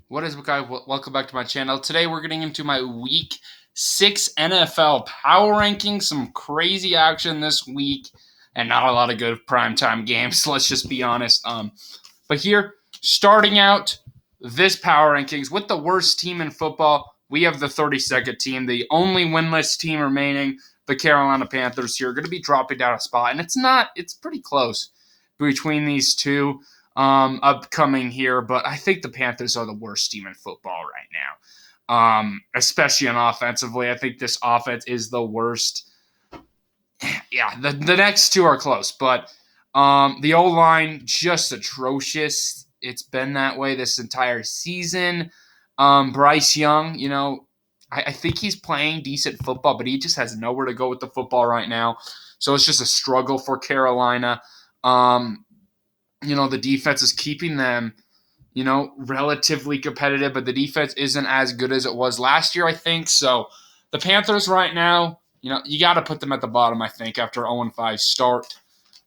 What is up, guys? Welcome back to my channel. Today we're getting into my Week 6 NFL Power Rankings. Some crazy action this week and not a lot of good primetime games, let's just be honest. But here, starting out this Power Rankings with the worst team in football, we have the 32nd team, the only winless team remaining, the Carolina Panthers here, going to be dropping down a spot. And it's pretty close between these two upcoming here, but I think the Panthers are the worst team in football right now, especially on offensively. I think this offense is the worst. Yeah, the next two are close, but the O-line just atrocious. It's been that way this entire season. Bryce Young, I think he's playing decent football, but he just has nowhere to go with the football right now. So it's just a struggle for Carolina. The defense is keeping them, relatively competitive, but the defense isn't as good as it was last year, I think. So the Panthers right now, you got to put them at the bottom, I think, after 0-5 start.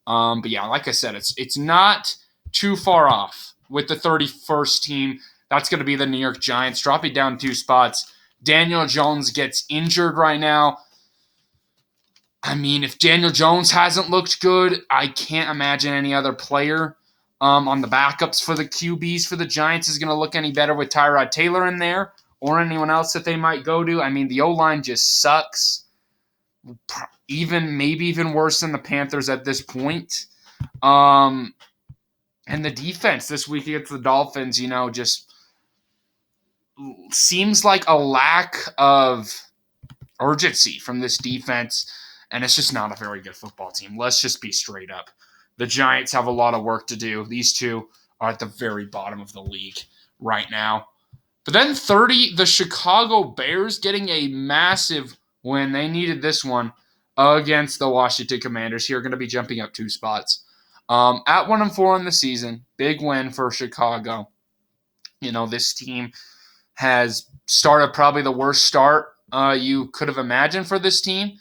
But yeah, like I said, it's not too far off with the 31st team. That's going to be the New York Giants, dropping down 2 spots. Daniel Jones gets injured right now. I mean, if Daniel Jones hasn't looked good, I can't imagine any other player on the backups for the QBs for the Giants is going to look any better with Tyrod Taylor in there or anyone else that they might go to. I mean, the O-line just sucks, maybe even worse than the Panthers at this point. And the defense this week against the Dolphins, just seems like a lack of urgency from this defense, and it's just not a very good football team. Let's just be straight up. The Giants have a lot of work to do. These two are at the very bottom of the league right now. But then 30, the Chicago Bears getting a massive win. They needed this one against the Washington Commanders. Here, going to be jumping up 2 spots. At 1-4 in the season, big win for Chicago. This team has started probably the worst start you could have imagined for this team.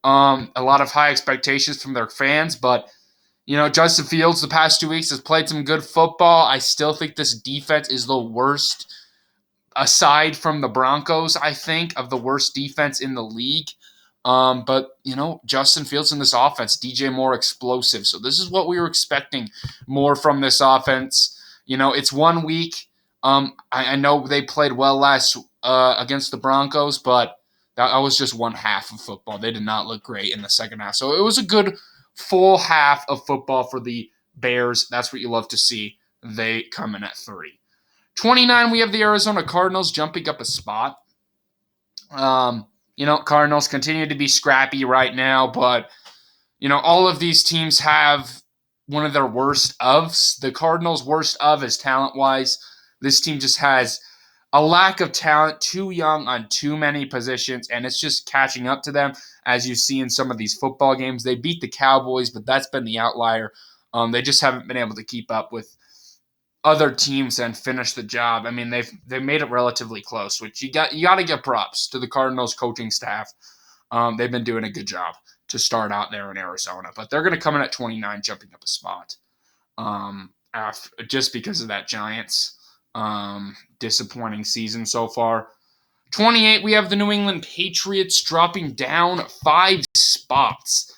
A lot of high expectations from their fans, but Justin Fields the past 2 weeks has played some good football. I still think this defense is the worst, aside from the Broncos, I think, of the worst defense in the league. But Justin Fields in this offense, DJ Moore explosive. So this is what we were expecting more from this offense. It's 1 week. I know they played well last against the Broncos, but that was just one half of football. They did not look great in the second half. So it was a good full half of football for the Bears. That's what you love to see. They come in at 3. 29, we have the Arizona Cardinals jumping up a spot. Cardinals continue to be scrappy right now, but, all of these teams have one of their worst ofs. The Cardinals' worst of is talent-wise. This team just has a lack of talent, too young on too many positions, and it's just catching up to them, as you see in some of these football games. They beat the Cowboys, but that's been the outlier. They just haven't been able to keep up with other teams and finish the job. I mean, they've made it relatively close, which you got to give props to the Cardinals coaching staff. They've been doing a good job to start out there in Arizona, but they're going to come in at 29, jumping up a spot, just because of that Giants disappointing season so far. 28, we have the New England Patriots dropping down 5 spots.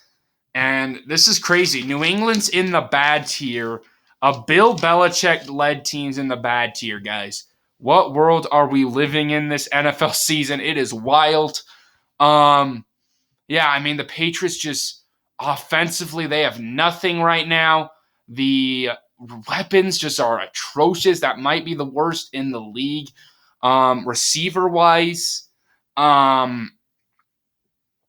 And this is crazy. New England's in the bad tier. A Bill Belichick-led team's in the bad tier, guys. What world are we living in this NFL season? It is wild. The Patriots just offensively, they have nothing right now. The weapons just are atrocious. That might be the worst in the league, receiver-wise.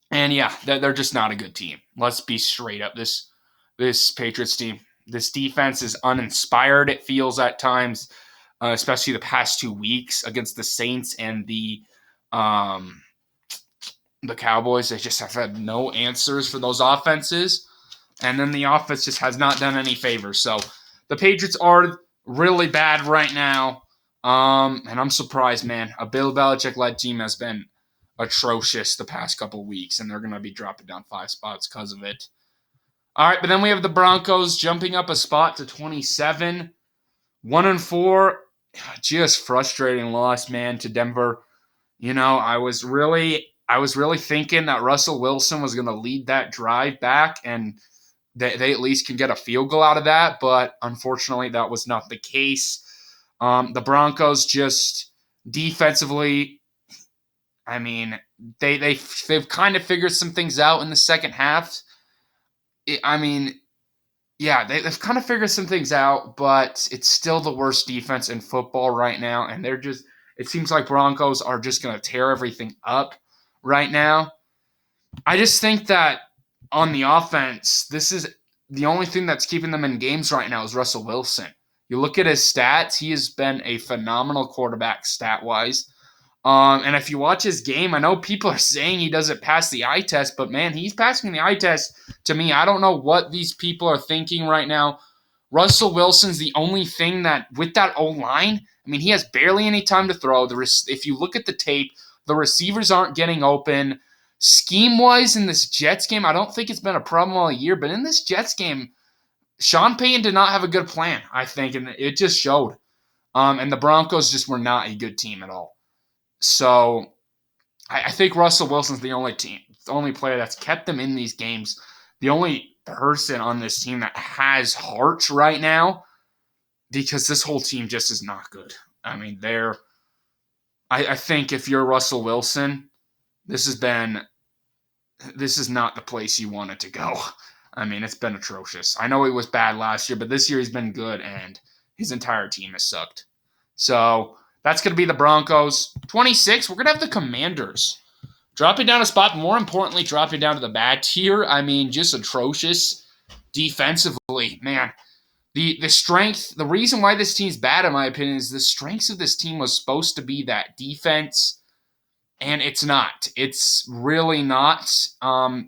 They're just not a good team. Let's be straight up. This Patriots team, this defense is uninspired, it feels at times, especially the past 2 weeks against the Saints and the Cowboys. They just have had no answers for those offenses. And then the offense just has not done any favors. So the Patriots are really bad right now. And I'm surprised, man. A Bill Belichick-led team has been atrocious the past couple weeks, and they're going to be dropping down 5 spots because of it. All right, but then we have the Broncos jumping up a spot to 27. 1-4. just frustrating loss, man, to Denver. I was really thinking that Russell Wilson was going to lead that drive back and they at least can get a field goal out of that, but unfortunately that was not the case. The Broncos just defensively, I mean, they've kind of figured some things out in the second half. I mean, yeah, they've kind of figured some things out, but it's still the worst defense in football right now, and it seems like Broncos are just going to tear everything up right now. I just think that on the offense, this is the only thing that's keeping them in games right now is Russell Wilson. You look at his stats, he has been a phenomenal quarterback stat-wise. And if you watch his game, I know people are saying he doesn't pass the eye test, but man, he's passing the eye test to me. I don't know what these people are thinking right now. Russell Wilson's the only thing that, with that O-line, I mean, he has barely any time to throw. If you look at the tape, the receivers aren't getting open. Scheme-wise, in this Jets game, I don't think it's been a problem all year, but in this Jets game, Sean Payton did not have a good plan, I think, and it just showed. And the Broncos just were not a good team at all. So I think Russell Wilson's the only player that's kept them in these games. The only person on this team that has heart right now, because this whole team just is not good. I mean, I think if you're Russell Wilson, this is not the place you wanted to go. I mean, it's been atrocious. I know he was bad last year, but this year he's been good, and his entire team has sucked. So that's going to be the Broncos. 26, we're going to have the Commanders. Dropping down a spot, more importantly, dropping down to the bad tier. I mean, just atrocious defensively. Man, the strength, the reason why this team's bad, in my opinion, is the strengths of this team was supposed to be that defense, and it's not. It's really not.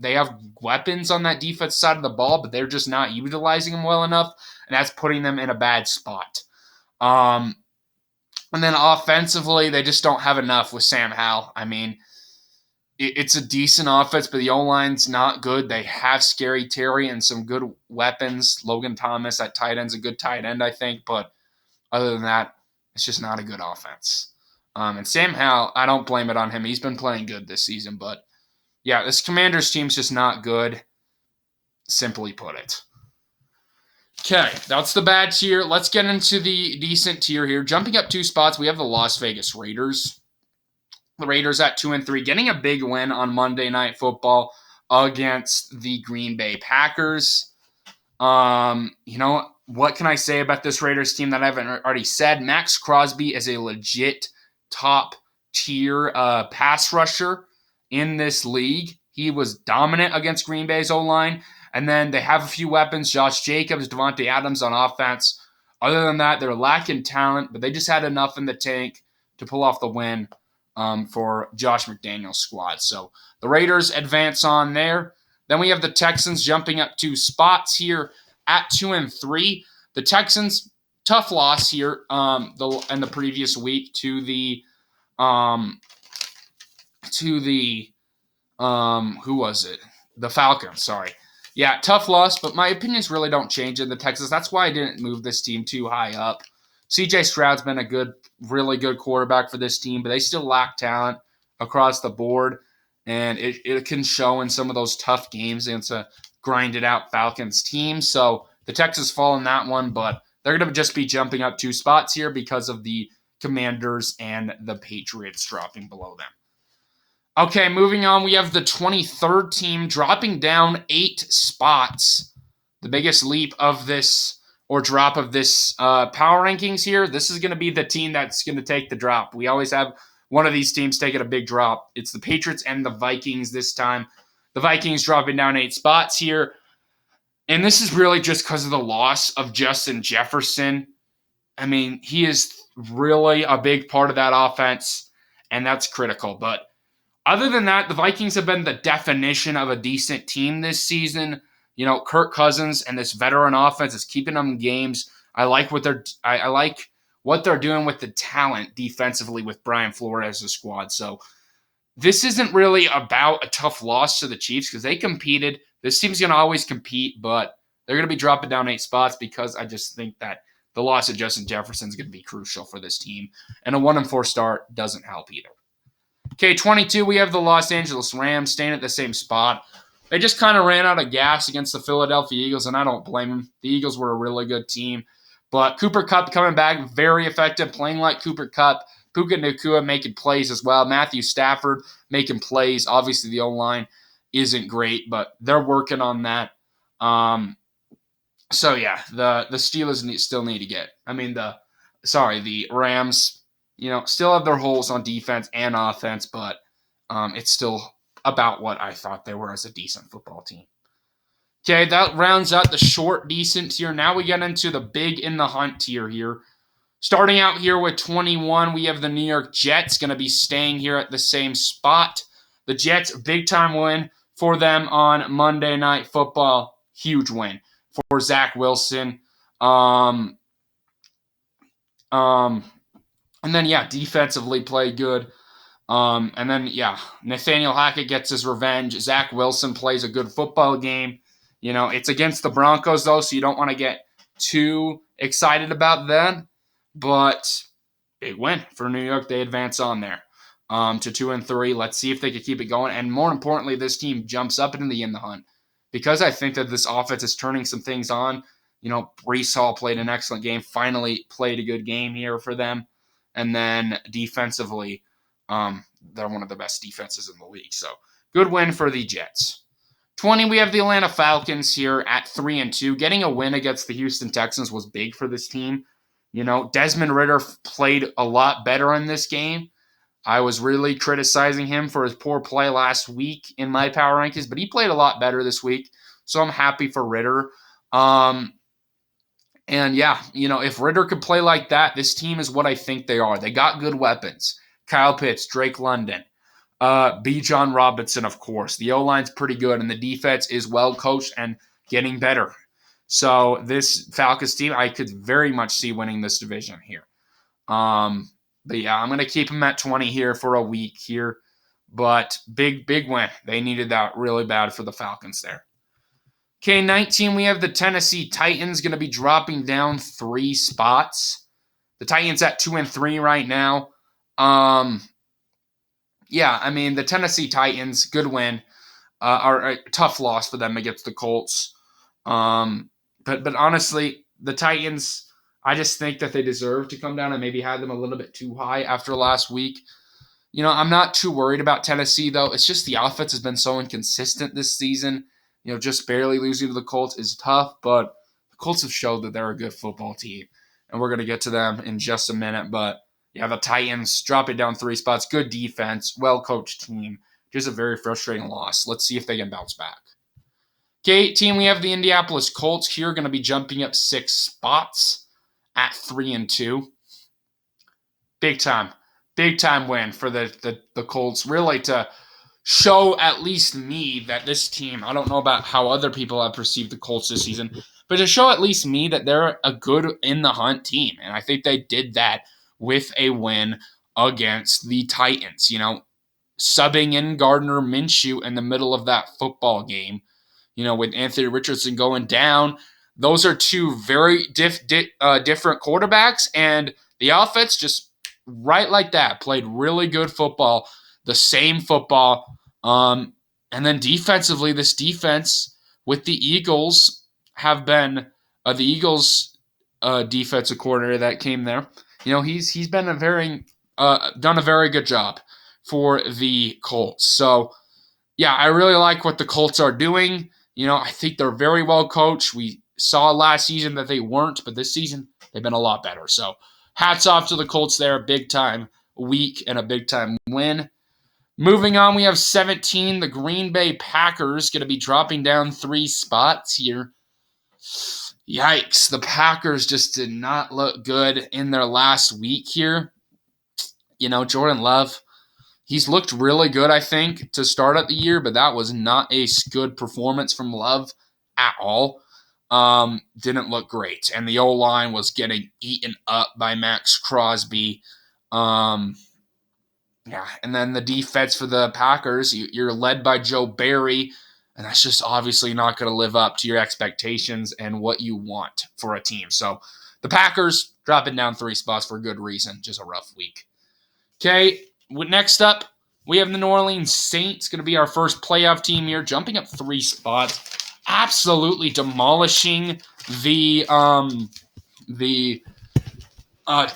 They have weapons on that defense side of the ball, but they're just not utilizing them well enough, and that's putting them in a bad spot. And then offensively, they just don't have enough with Sam Howell. I mean, it's a decent offense, but the O-line's not good. They have Scary Terry and some good weapons. Logan Thomas at tight end's a good tight end, I think, but other than that, it's just not a good offense. And Sam Howell, I don't blame it on him. He's been playing good this season, but yeah, this Commanders team's just not good, simply put it. Okay, that's the bad tier. Let's get into the decent tier here. Jumping up 2 spots, we have the Las Vegas Raiders. The Raiders at 2-3, getting a big win on Monday Night Football against the Green Bay Packers. What can I say about this Raiders team that I haven't already said? Max Crosby is a legit top tier pass rusher in this league. He was dominant against Green Bay's O-line. And then they have a few weapons, Josh Jacobs, Devontae Adams on offense. Other than that, they're lacking talent, but they just had enough in the tank to pull off the win for Josh McDaniel's squad. So the Raiders advance on there. Then we have the Texans jumping up 2 spots here at 2-3. The Texans, tough loss here in the previous week to the who was it? The Falcons, sorry. Yeah, tough loss, but my opinions really don't change in the Texans. That's why I didn't move this team too high up. CJ Stroud's been a really good quarterback for this team, but they still lack talent across the board, and it can show in some of those tough games against a grinded-out Falcons team. So the Texans fall in that one, but they're going to just be jumping up 2 spots here because of the Commanders and the Patriots dropping below them. Okay, moving on, we have the 23rd team dropping down 8 spots. The biggest leap of this, or drop of this power rankings here, this is going to be the team that's going to take the drop. We always have one of these teams taking a big drop. It's the Patriots and the Vikings this time. The Vikings dropping down 8 spots here. And this is really just because of the loss of Justin Jefferson. I mean, he is really a big part of that offense, and that's critical. But other than that, the Vikings have been the definition of a decent team this season. You know, Kirk Cousins and this veteran offense is keeping them in games. I like what they're doing with the talent defensively with Brian Flores' squad. So this isn't really about a tough loss to the Chiefs because they competed. This team's going to always compete, but they're going to be dropping down 8 spots because I just think that the loss of Justin Jefferson is going to be crucial for this team. And a 1-4 start doesn't help either. Okay, 22, we have the Los Angeles Rams staying at the same spot. They just kind of ran out of gas against the Philadelphia Eagles, and I don't blame them. The Eagles were a really good team. But Cooper Kupp coming back, very effective, playing like Cooper Kupp. Puka Nacua making plays as well. Matthew Stafford making plays. Obviously, the O-line isn't great, but they're working on that. So, yeah, the Steelers still need to get. The Rams, still have their holes on defense and offense, but it's still about what I thought they were as a decent football team. Okay, that rounds out the short, decent tier. Now we get into the big in the hunt tier here. Starting out here with 21, we have the New York Jets going to be staying here at the same spot. The Jets, big-time win for them on Monday Night Football. Huge win for Zach Wilson. And then, defensively played good. Nathaniel Hackett gets his revenge. Zach Wilson plays a good football game. It's against the Broncos, though, so you don't want to get too excited about that. But big win for New York. They advance on there to 2-3. Let's see if they can keep it going. And more importantly, this team jumps up into the hunt. Because I think that this offense is turning some things on. Breece Hall played an excellent game. Finally played a good game here for them. And then defensively, they're one of the best defenses in the league. So good win for the Jets. 20, we have the Atlanta Falcons here at 3-2. Getting a win against the Houston Texans was big for this team. Desmond Ridder played a lot better in this game. I was really criticizing him for his poor play last week in my power rankings, but he played a lot better this week. So I'm happy for Ridder. If Ridder could play like that, this team is what I think they are. They got good weapons. Kyle Pitts, Drake London, Bijan Robinson, of course. The O-line's pretty good, and the defense is well coached and getting better. So this Falcons team, I could very much see winning this division here. I'm going to keep them at 20 here for a week here. But big win. They needed that really bad for the Falcons there. Okay, 19, we have the Tennessee Titans going to be dropping down 3 spots. The Titans at 2-3 right now. The Tennessee Titans, good win. Are a tough loss for them against the Colts. But honestly, the Titans, I just think that they deserve to come down and maybe had them a little bit too high after last week. I'm not too worried about Tennessee, though. It's just the offense has been so inconsistent this season. Just barely losing to the Colts is tough, but the Colts have showed that they're a good football team. And we're going to get to them in just a minute. But, the Titans dropping down 3 spots. Good defense, well-coached team. Just a very frustrating loss. Let's see if they can bounce back. Okay, 18, we have the Indianapolis Colts here going to be jumping up 6 spots at 3-2. Big time win for the Colts, really to show at least me that this team, I don't know about how other people have perceived the Colts this season, but to show at least me that they're a good in the hunt team. And I think they did that with a win against the Titans. Subbing in Gardner Minshew in the middle of that football game, with Anthony Richardson going down. Those are 2 very different quarterbacks, and the offense just right like that played really good football, the same football. And then defensively, this defense with the Eagles have been the Eagles defensive coordinator that came there. He's been done a very good job for the Colts. So I really like what the Colts are doing. I think they're very well coached. We saw last season that they weren't, but this season they've been a lot better. So hats off to the Colts there. Big time week and a big time win. Moving on, we have 17. The Green Bay Packers going to be dropping down 3 spots here. Yikes. The Packers just did not look good in their last week here. Jordan Love, he's looked really good, I think, to start out the year, but that was not a good performance from Love at all. Didn't look great. And the O-line was getting eaten up by Max Crosby. And then the defense for the Packers, you're led by Joe Barry, and that's just obviously not going to live up to your expectations and what you want for a team. So The Packers dropping down 3 spots for good reason. Just a rough week. Okay, next up, we have the New Orleans Saints. Going to be our first playoff team here, jumping up 3 spots. Absolutely demolishing the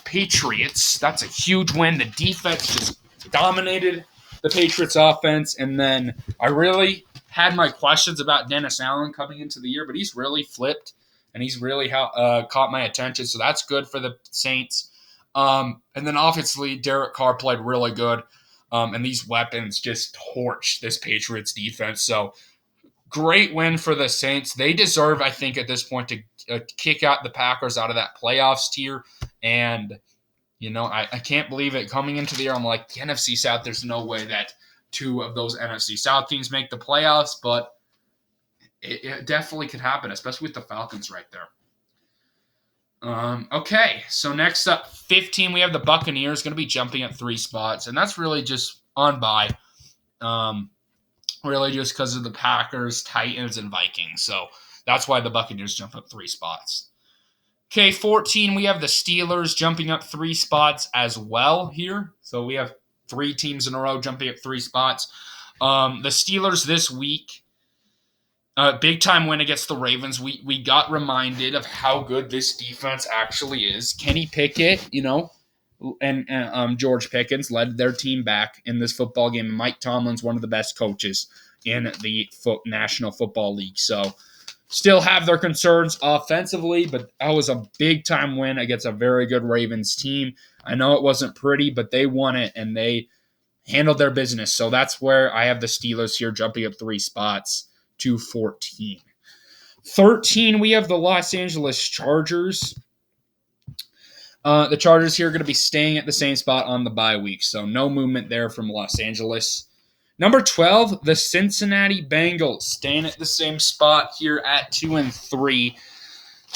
Patriots. That's a huge win. The defense just dominated the Patriots offense. And then I really had my questions about Dennis Allen coming into the year, but he's really flipped and he's really caught my attention. So that's good for the Saints. And then offensively, Derek Carr played really good. And these weapons just torched this Patriots defense. So great win for the Saints. They deserve, I think, at this point to kick out the Packers out of that playoffs tier. And, I can't believe it. Coming into the year, I'm like, the NFC South, there's no way that 2 of those NFC South teams make the playoffs. But it definitely could happen, especially with the Falcons right there. Okay, so next up, 15, we have the Buccaneers going to be jumping at 3 spots. And that's really just on bye. Really just because of the Packers, Titans, and Vikings. So that's why the Buccaneers jump up 3 spots. Okay, 14, we have the Steelers jumping up 3 spots as well here. So we have 3 teams in a row jumping up 3 spots. The Steelers this week, big time win against the Ravens. We got reminded of how good this defense actually is. Kenny Pickett, and George Pickens led their team back in this football game. Mike Tomlin's one of the best coaches in the National Football League. So still have their concerns offensively, but that was a big-time win against a very good Ravens team. I know it wasn't pretty, but they won it, and they handled their business. So that's where I have the Steelers here jumping up 3 spots to 14. 13, we have the Los Angeles Chargers. The Chargers here are going to be staying at the same spot on the bye week, so no movement there from Los Angeles. Number 12, the Cincinnati Bengals, staying at the same spot here at 2-3.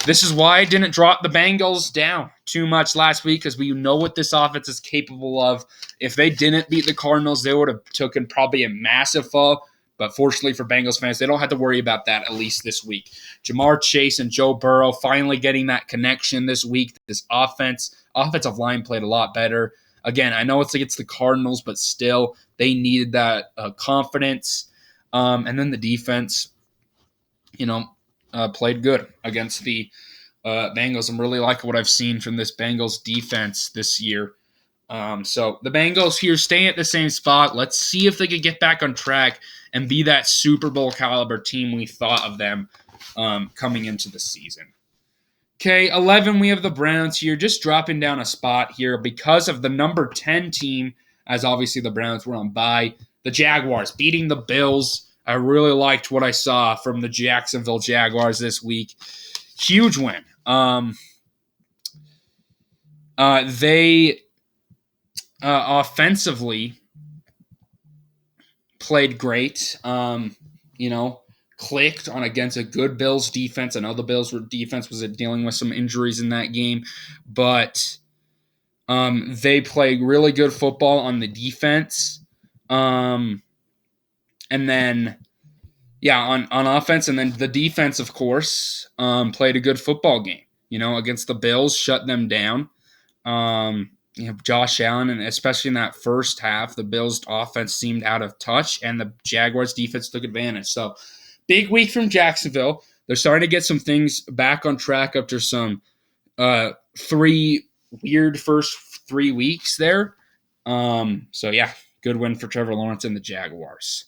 This is why I didn't drop the Bengals down too much last week, because we know what this offense is capable of. If they didn't beat the Cardinals, they would have taken probably a massive fall. But fortunately for Bengals fans, they don't have to worry about that at least this week. Jamar Chase and Joe Burrow finally getting that connection this week. This offensive line played a lot better. Again, I know it's against the Cardinals, but still, they needed that confidence. And then the defense, played good against the Bengals. I'm really liking what I've seen from this Bengals defense this year. So the Bengals here staying at the same spot. Let's see if they can get back on track and be that Super Bowl caliber team we thought of them coming into the season. Okay, 11, we have the Browns here, just dropping down a spot here because of the number 10 team, as obviously the Browns were on bye. The Jaguars beating the Bills. I really liked what I saw from the Jacksonville Jaguars this week. Huge win. They offensively played great. Clicked on against a good Bills defense. I know the Bills defense was dealing with some injuries in that game, but they played really good football on the defense. And then, on offense, and then the defense, of course, played a good football game. Against the Bills, shut them down. Josh Allen, and especially in that first half, the Bills' offense seemed out of touch, and the Jaguars' defense took advantage. So, big week from Jacksonville. They're starting to get some things back on track after some 3 weird first 3 weeks there. Good win for Trevor Lawrence and the Jaguars.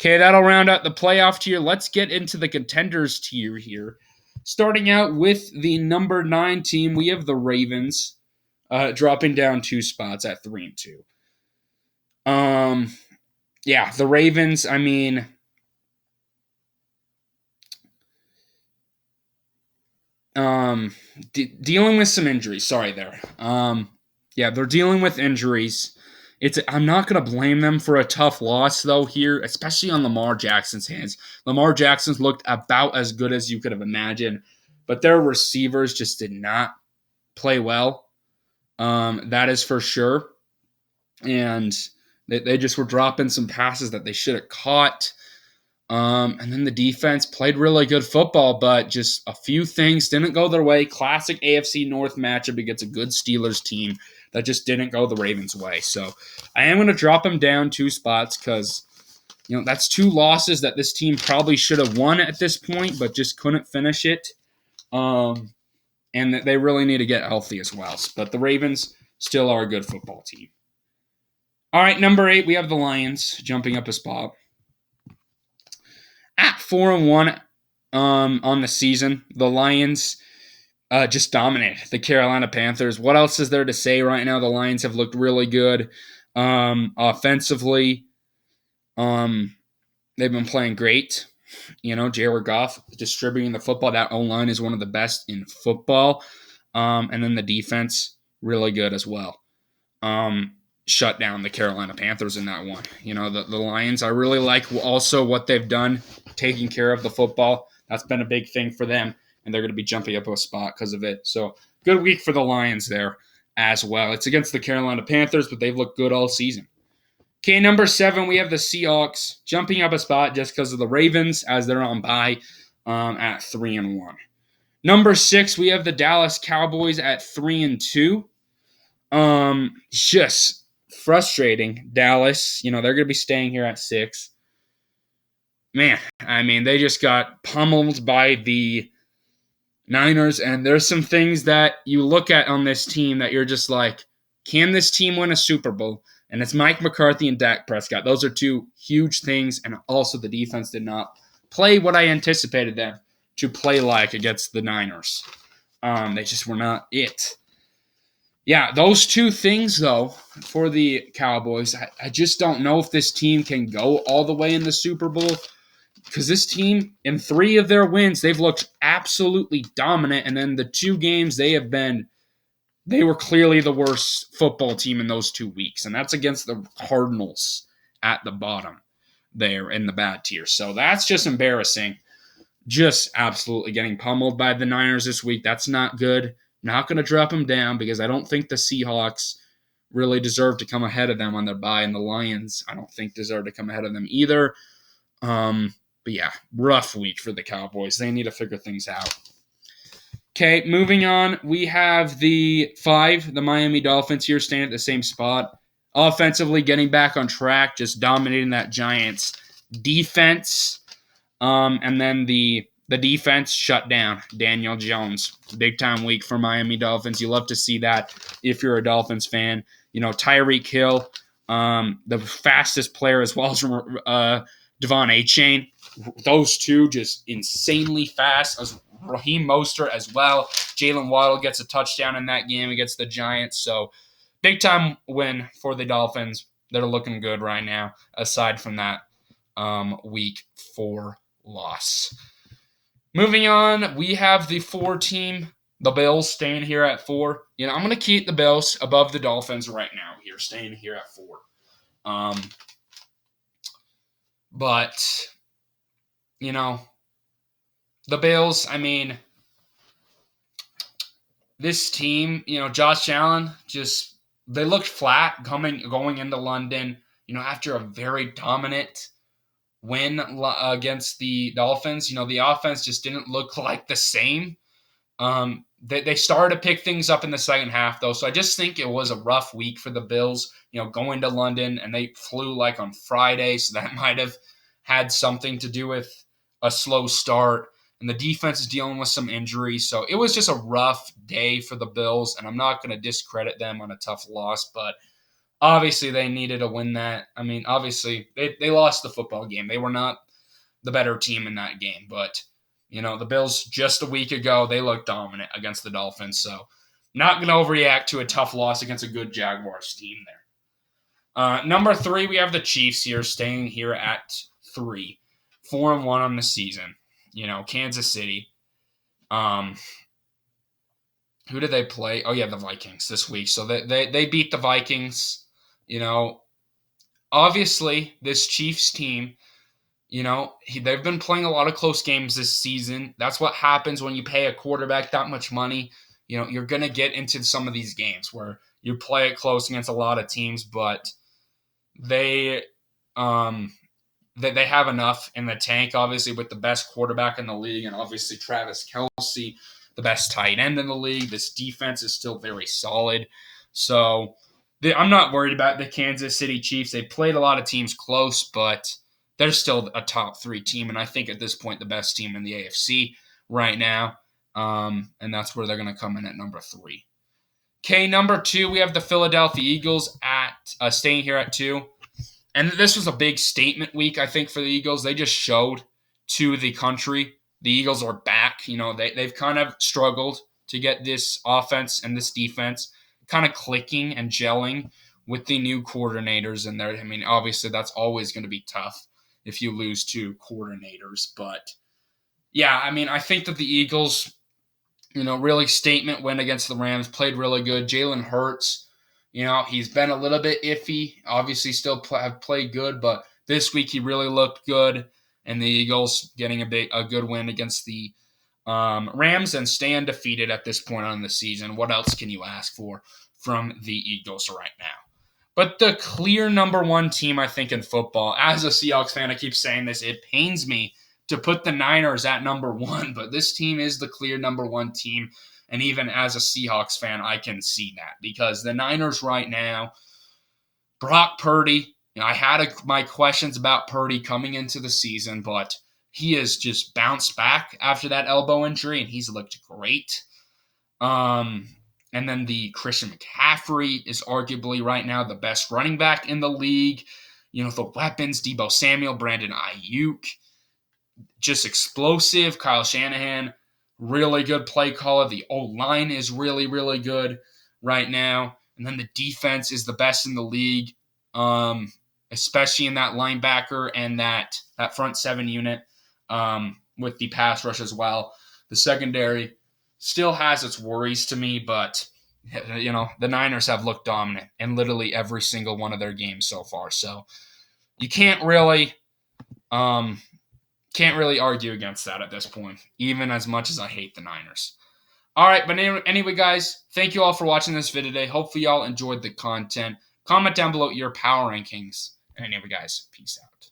Okay, that'll round out the playoff tier. Let's get into the contenders tier here. Starting out with the number 9 team, we have the Ravens. Dropping down 2 spots at 3-2. The Ravens, dealing with some injuries. Sorry there. They're dealing with injuries. I'm not going to blame them for a tough loss, though, here, especially on Lamar Jackson's hands. Lamar Jackson's looked about as good as you could have imagined, but their receivers just did not play well. That is for sure. And they just were dropping some passes that they should have caught. And then the defense played really good football, but just a few things didn't go their way. Classic AFC North matchup against a good Steelers team that just didn't go the Ravens' way. So I am going to drop them down 2 spots because that's 2 losses that this team probably should have won at this point, but just couldn't finish it. And that they really need to get healthy as well. But the Ravens still are a good football team. All right, number 8, we have the Lions jumping up a spot. At 4-1 on the season, the Lions just dominated the Carolina Panthers. What else is there to say right now? The Lions have looked really good offensively. They've been playing great. Jared Goff distributing the football. That O-line is one of the best in football. And then the defense, really good as well. Shut down the Carolina Panthers in that one. The Lions, I really like also what they've done, taking care of the football. That's been a big thing for them, and they're going to be jumping up a spot because of it. So good week for the Lions there as well. It's against the Carolina Panthers, but they've looked good all season. Okay, number 7, we have the Seahawks jumping up a spot just because of the Ravens as they're on bye at 3-1. Number 6, we have the Dallas Cowboys at 3-2. Just frustrating. Dallas, they're going to be staying here at 6. Man, they just got pummeled by the Niners, and there's some things that you look at on this team that you're just like, can this team win a Super Bowl? And it's Mike McCarthy and Dak Prescott. Those are 2 huge things, and also the defense did not play what I anticipated them to play like against the Niners. They just were not it. Yeah, those 2 things, though, for the Cowboys, I just don't know if this team can go all the way in the Super Bowl because this team, in 3 of their wins, they've looked absolutely dominant, and then the 2 games they were clearly the worst football team in those 2 weeks, and that's against the Cardinals at the bottom there in the bad tier. So that's just embarrassing. Just absolutely getting pummeled by the Niners this week. That's not good. Not going to drop them down because I don't think the Seahawks really deserve to come ahead of them on their bye, and the Lions I don't think deserve to come ahead of them either. But yeah, rough week for the Cowboys. They need to figure things out. Okay, moving on, we have the 5, the Miami Dolphins here staying at the same spot. Offensively getting back on track, just dominating that Giants defense. And then the defense shut down Daniel Jones. Big time week for Miami Dolphins. You love to see that if you're a Dolphins fan. Tyreek Hill, the fastest player, as well as Devon Achane. Those 2 just insanely fast. As Raheem Mostert as well. Jalen Waddle gets a touchdown in that game against the Giants. So big time win for the Dolphins. They're looking good right now, aside from that week 4 loss. Moving on, we have the 4 team, the Bills, staying here at 4. I'm going to keep the Bills above the Dolphins right now here, staying here at 4. But, the Bills, this team, Josh Allen, they looked flat going into London, after a very dominant win against the Dolphins. The offense just didn't look like the same. They started to pick things up in the second half, though, so I just think it was a rough week for the Bills, going to London, and they flew like on Friday, so that might have had something to do with a slow start, and the defense is dealing with some injuries, so it was just a rough day for the Bills, and I'm not going to discredit them on a tough loss, but obviously, they needed to win that. Obviously, they lost the football game. They were not the better team in that game. But, the Bills just a week ago, they looked dominant against the Dolphins. So, not going to overreact to a tough loss against a good Jaguars team there. Number 3, we have the Chiefs here, staying here at 3. 4-1 on the season. Kansas City. Who did they play? Oh, yeah, the Vikings this week. So, they beat the Vikings. Obviously, this Chiefs team, they've been playing a lot of close games this season. That's what happens when you pay a quarterback that much money. You're going to get into some of these games where you play it close against a lot of teams, but they that they have enough in the tank, obviously, with the best quarterback in the league and obviously Travis Kelce, the best tight end in the league. This defense is still very solid. So I'm not worried about the Kansas City Chiefs. They played a lot of teams close, but they're still a top 3 team. And I think at this point, the best team in the AFC right now. And that's where they're going to come in at number 3. Okay, number 2, we have the Philadelphia Eagles at staying here at 2. And this was a big statement week, I think, for the Eagles. They just showed to the country the Eagles are back. You know, they've kind of struggled to get this offense and this defense kind of clicking and gelling with the new coordinators in there. I mean, obviously, that's always going to be tough if you lose 2 coordinators. But, yeah, I mean, I think that the Eagles, really statement win against the Rams, played really good. Jalen Hurts, he's been a little bit iffy. Obviously, still have played good, but this week he really looked good. And the Eagles getting a good win against the Rams and stay undefeated at this point on the season. What else can you ask for from the Eagles right now? But the clear number 1 team, I think, in football, as a Seahawks fan, I keep saying this, it pains me to put the Niners at number 1, but this team is the clear number 1 team. And even as a Seahawks fan, I can see that because the Niners right now, Brock Purdy, I had my questions about Purdy coming into the season, but he has just bounced back after that elbow injury, and he's looked great. And then the Christian McCaffrey is arguably right now the best running back in the league. The weapons, Deebo Samuel, Brandon Ayuk, just explosive. Kyle Shanahan, really good play caller. The O-line is really, really good right now. And then the defense is the best in the league, especially in that linebacker and that front 7 unit with the pass rush as well. The secondary still has its worries to me, but, the Niners have looked dominant in literally every single one of their games so far. So you can't really argue against that at this point, even as much as I hate the Niners. All right, but anyway, guys, thank you all for watching this video today. Hopefully, y'all enjoyed the content. Comment down below your power rankings. And anyway, guys, peace out.